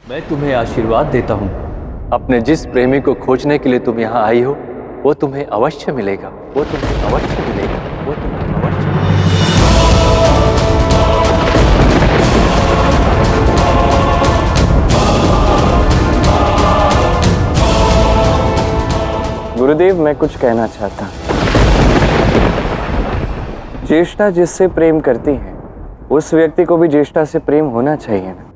मैं तुम्हें आशीर्वाद देता हूँ। अपने जिस प्रेमी को खोजने के लिए तुम यहाँ आई हो, वो तुम्हें अवश्य मिलेगा, वो तुम्हें अवश्य मिलेगा, वो तुम्हें अवश्य मिलेगा। गुरुदेव, मैं कुछ कहना चाहता हूँ। ज्येष्ठा जिससे प्रेम करती है उस व्यक्ति को भी ज्येष्ठा से प्रेम होना चाहिए ना,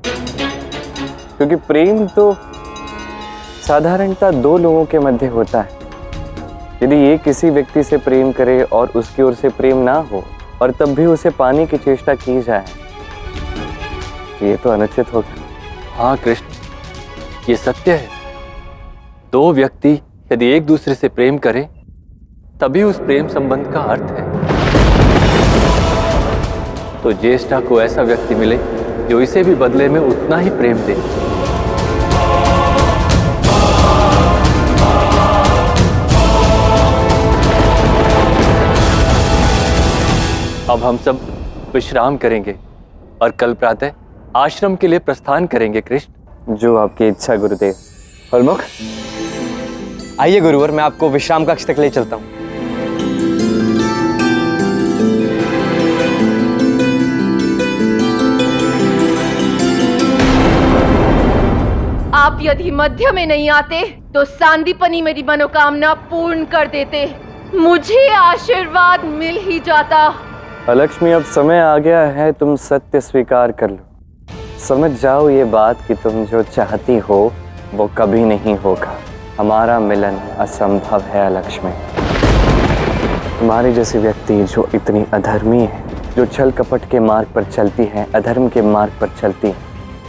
क्योंकि प्रेम तो साधारणतः दो लोगों के मध्य होता है। यदि ये किसी व्यक्ति से प्रेम करे और उसकी ओर से प्रेम ना हो और तब भी उसे पाने की चेष्टा की जाए, ये तो अनुचित होगा। हाँ कृष्ण, ये सत्य है। दो व्यक्ति यदि एक दूसरे से प्रेम करें तभी उस प्रेम संबंध का अर्थ है। तो ज्येष्ठा को ऐसा व्यक्ति मिले जो इसे भी बदले में उतना ही प्रेम दे। अब हम सब विश्राम करेंगे और कल प्रातः आश्रम के लिए प्रस्थान करेंगे कृष्ण। जो आपकी इच्छा गुरुदेव। हलमुख, आइए गुरुवर, मैं आपको विश्राम कक्ष तक ले चलता हूँ। आप यदि मध्य में नहीं आते तो सांदीपनी मेरी मनोकामना पूर्ण कर देते। मुझे आशीर्वाद मिल ही जाता। लक्ष्मी, अब समय आ गया है, तुम सत्य स्वीकार कर लो। समझ जाओ ये बात कि तुम जो चाहती हो वो कभी नहीं होगा। हमारा मिलन असंभव है लक्ष्मी। तुम्हारी जैसी व्यक्ति जो इतनी अधर्मी है, जो छल कपट के मार्ग पर चलती है, अधर्म के मार्ग पर चलती है,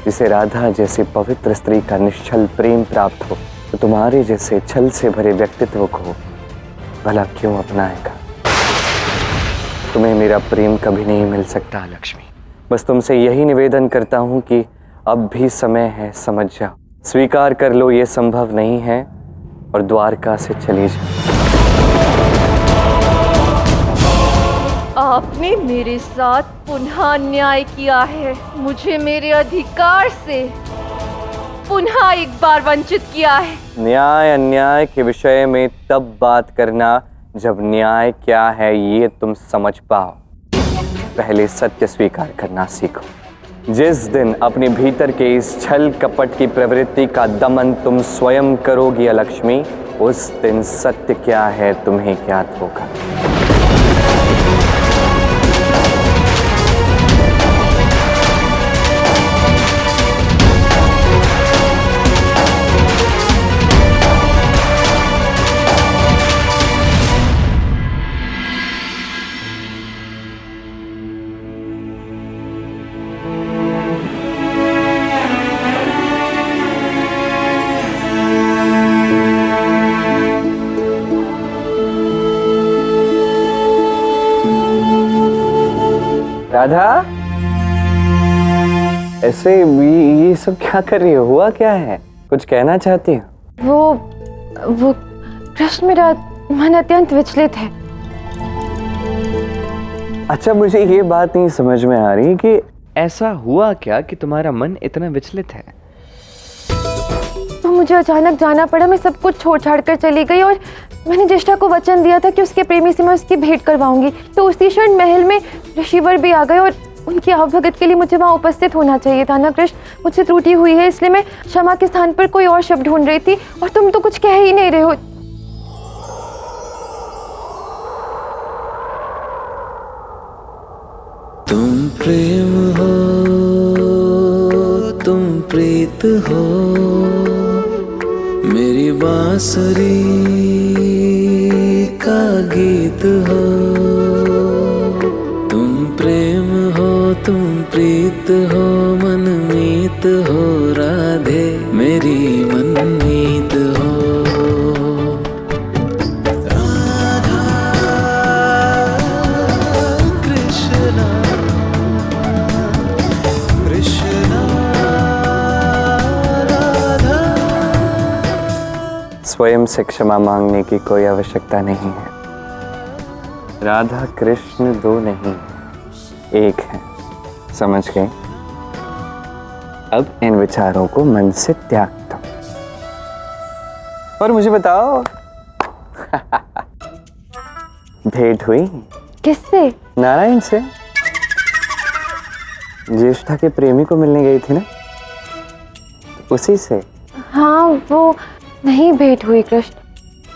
जिसे राधा जैसी पवित्र स्त्री का निश्चल प्रेम प्राप्त हो, तो तुम्हारे जैसे छल से भरे व्यक्तित्व को भला क्यों अपनाएगा। तुम्हें मेरा प्रेम कभी नहीं मिल सकता लक्ष्मी। बस तुमसे यही निवेदन करता हूँ कि अब भी समय है, समझ जाओ, स्वीकार कर लो ये संभव नहीं है और द्वारका से चली जाओ। आपने मेरे साथ पुनः अन्याय किया है। मुझे मेरे अधिकार से पुनः एक बार वंचित किया है। न्याय अन्याय के विषय में तब बात करना जब न्याय क्या है ये तुम समझ पाओ। पहले सत्य स्वीकार करना सीखो। जिस दिन अपने भीतर के इस छल कपट की प्रवृत्ति का दमन तुम स्वयं करोगी लक्ष्मी, उस दिन सत्य क्या है तुम्हें ज्ञात होगा। राधा, ऐसे ये सब क्या कर रही हो? हुआ क्या है? कुछ कहना चाहती हो? वो कृष्ण, मेरा मन अत्यंत विचलित है। अच्छा, मुझे ये बात नहीं समझ में आ रही कि ऐसा हुआ क्या कि तुम्हारा मन इतना विचलित है? तो मुझे अचानक जाना पड़ा। मैं सब कुछ छोड़ छाड़ कर चली गई और मैंने ज्येष्ठा को वचन दिया था कि उसके प्रेमी से मैं उसकी भेंट करवाऊंगी। तो उसी क्षण महल में ऋषिवर भी आ गए और उनकी आवभगत के लिए मुझे वहां उपस्थित होना चाहिए था ना कृष्ण। मुझसे त्रुटि हुई है, इसलिए मैं क्षमा के स्थान पर कोई और शब्द ढूंढ रही थी और तुम तो कुछ कह ही नहीं रहे हो। तुम प्रेम हो, तुम प्रीत हो, मेरी बांसुरी का गीत हो। तुम प्रेम हो, तुम प्रीत हो, मनमीत हो, राधे मेरी मनमीत हो। राधा कृष्णा, कृष्णा राधा। स्वयं से क्षमा मांगने की कोई आवश्यकता नहीं है। राधा कृष्ण दो नहीं, एक है, समझ गए? अब इन विचारों को मन से त्याग दो और मुझे बताओ भेंट हुई किससे? नारायण से। ज्येष्ठा के प्रेमी को मिलने गई थी ना, उसी से। हाँ, वो नहीं भेंट हुई कृष्ण,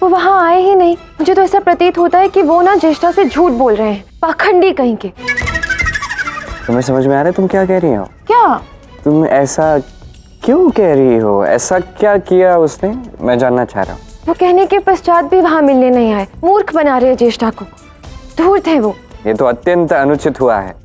वो वहाँ आए ही नहीं। मुझे तो ऐसा प्रतीत होता है कि वो ना ज्येष्ठा से झूठ बोल रहे हैं, पाखंडी कहीं के। तुम्हें समझ में आ रहा है तुम क्या कह रही हो? क्या? तुम ऐसा क्यों कह रही हो? ऐसा क्या किया उसने, मैं जानना चाह रहा हूँ। वो कहने के पश्चात भी वहाँ मिलने नहीं आए, मूर्ख बना रहे ज्येष्ठा को। दूर थे वो। ये तो अत्यंत अनुचित हुआ है।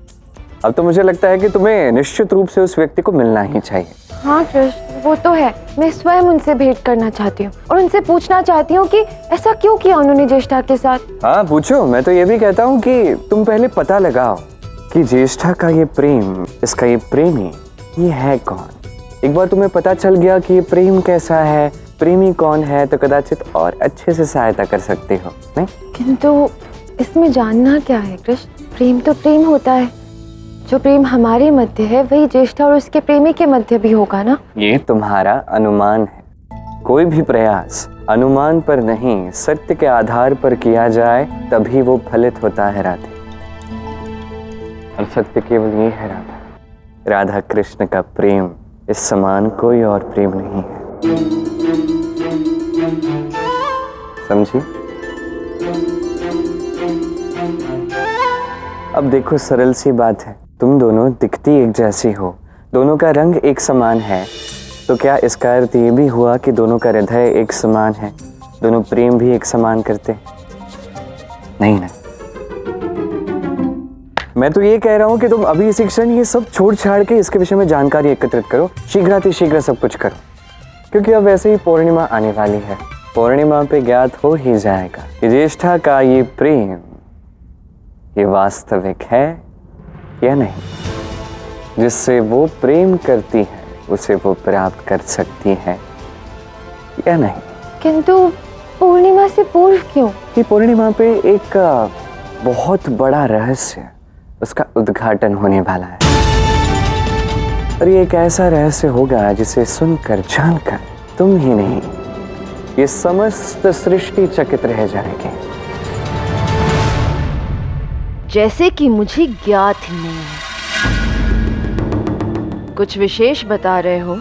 अब तो मुझे लगता है कि तुम्हें निश्चित रूप से उस व्यक्ति को मिलना ही चाहिए। हाँ कृष्ण, वो तो है। मैं स्वयं उनसे भेंट करना चाहती हूँ और उनसे पूछना चाहती हूँ कि ऐसा क्यों किया उन्होंने ज्येष्ठा के साथ। हाँ पूछो। मैं तो ये भी कहता हूँ कि तुम पहले पता लगाओ कि ज्येष्ठा का ये प्रेम, इसका ये प्रेमी, ये है कौन। एक बार तुम्हें पता चल गया कि ये प्रेम कैसा है, प्रेमी कौन है, तो कदाचित और अच्छे से सहायता कर सकते हो, नहीं? किंतु इसमें जानना क्या है कृष्ण? प्रेम तो प्रेम होता है। जो प्रेम हमारे मध्य है वही ज्येष्ठा और उसके प्रेमी के मध्य भी होगा ना। ये तुम्हारा अनुमान है। कोई भी प्रयास अनुमान पर नहीं, सत्य के आधार पर किया जाए तभी वो फलित होता है राधे। और सत्य केवल ये है राधा, राधा कृष्ण का प्रेम, इस समान कोई और प्रेम नहीं है। समझी? अब देखो, सरल सी बात है। तुम दोनों दिखती एक जैसी हो, दोनों का रंग एक समान है, तो क्या इसका अर्थ ये भी हुआ कि दोनों का हृदय एक समान है, दोनों प्रेम भी एक समान करते? नहीं ना। मैं तो ये कह रहा हूँ कि तुम अभी इसी क्षण ये सब छोड़ छाड़ के इसके विषय में जानकारी एकत्रित करो, शीघ्रातिशीघ्र सब कुछ करो, क्योंकि अब वैसे ही पूर्णिमा आने वाली है। पूर्णिमा पे ज्ञात हो ही जाएगा कि ज्येष्ठा का ये प्रेम ये वास्तविक है या नहीं। जिससे वो प्रेम करती है उसे वो प्राप्त कर सकती है या नहीं। किंतु पूर्णिमा से पूर्व क्यों? कि पूर्णिमा पे एक बहुत बड़ा रहस्य, उसका उद्घाटन होने वाला है। और ये एक ऐसा रहस्य होगा जिसे सुनकर जानकर तुम ही नहीं, ये समस्त सृष्टि चकित रह जाएगी। जैसे कि मुझे ज्ञात ही नहीं है। कुछ विशेष बता रहे हो?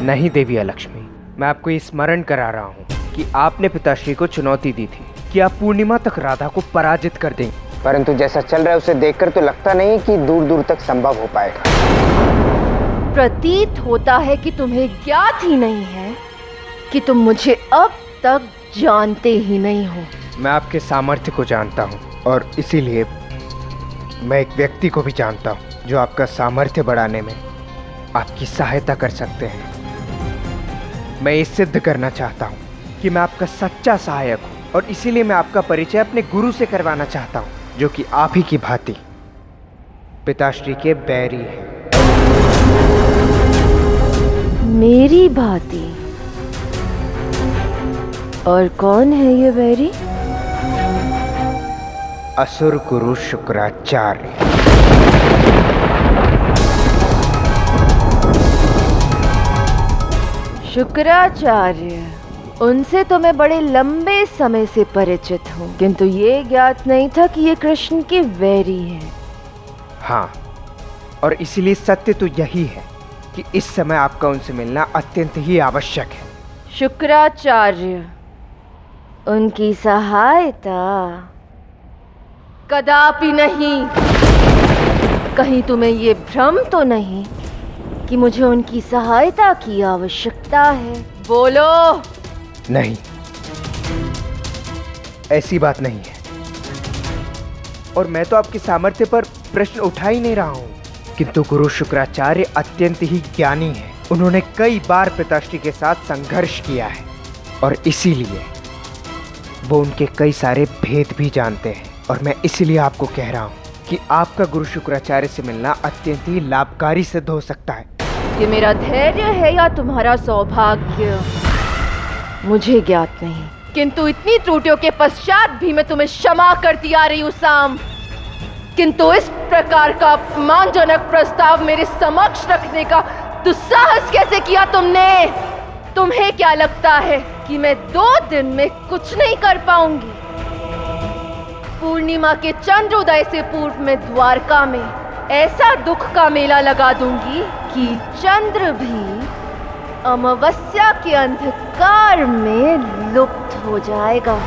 नहीं देवी लक्ष्मी, मैं आपको ये स्मरण करा रहा हूँ कि आपने पिताश्री को चुनौती दी थी कि आप पूर्णिमा तक राधा को पराजित कर देंगे, परंतु जैसा चल रहा है उसे देखकर तो लगता नहीं कि दूर दूर तक संभव हो पाएगा। प्रतीत होता है कि तुम्हें ज्ञात ही नहीं है कि तुम मुझे अब तक जानते ही नहीं हो। मैं आपके सामर्थ्य को जानता हूँ और इसीलिए मैं एक व्यक्ति को भी जानता हूँ जो आपका सामर्थ्य बढ़ाने में आपकी सहायता कर सकते हैं। मैं ये सिद्ध करना चाहता हूँ कि मैं आपका सच्चा सहायक हूँ और इसीलिए मैं आपका परिचय अपने गुरु से करवाना चाहता हूँ, जो कि आप ही की भांति पिताश्री के बैरी हैं। मेरी भांति? और कौन है ये बैरी? असुर गुरु शुक्राचार्य। शुक्राचार्य, उनसे तो मैं बड़े लंबे समय से परिचित हूँ, किंतु ये ज्ञात नहीं था कि ये कृष्ण के वैरी हैं। हाँ, और इसीलिए सत्य तो यही है कि इस समय आपका उनसे मिलना अत्यंत ही आवश्यक है। शुक्राचार्य, उनकी सहायता कदापि नहीं। कहीं तुम्हें ये भ्रम तो नहीं कि मुझे उनकी सहायता की आवश्यकता है? बोलो। नहीं, ऐसी बात नहीं है। और मैं तो आपके सामर्थ्य पर प्रश्न उठा ही नहीं रहा हूँ, किंतु गुरु शुक्राचार्य अत्यंत ही ज्ञानी हैं। उन्होंने कई बार पिताश्री के साथ संघर्ष किया है और इसीलिए वो उनके कई सारे भेद भी जानते हैं। और मैं इसीलिए आपको कह रहा हूँ कि आपका गुरु शुक्राचार्य से मिलना अत्यंत ही लाभकारी सिद्ध हो सकता है। ये मेरा धैर्य है या तुम्हारा सौभाग्य, मुझे ज्ञात नहीं, किंतु इतनी त्रुटियों के पश्चात भी मैं तुम्हें क्षमा करती आ रही हूँ साम। किंतु इस प्रकार का अपमानजनक प्रस्ताव मेरे समक्ष रखने का दुस्साहस कैसे किया तुमने? तुम्हें क्या लगता है कि मैं 2 दिन में कुछ नहीं कर पाऊंगी? पूर्णिमा के चंद्रोदय से पूर्व में द्वारका में ऐसा दुख का मेला लगा दूंगी कि चंद्र भी अमावस्या के अंधकार में लुप्त हो जाएगा।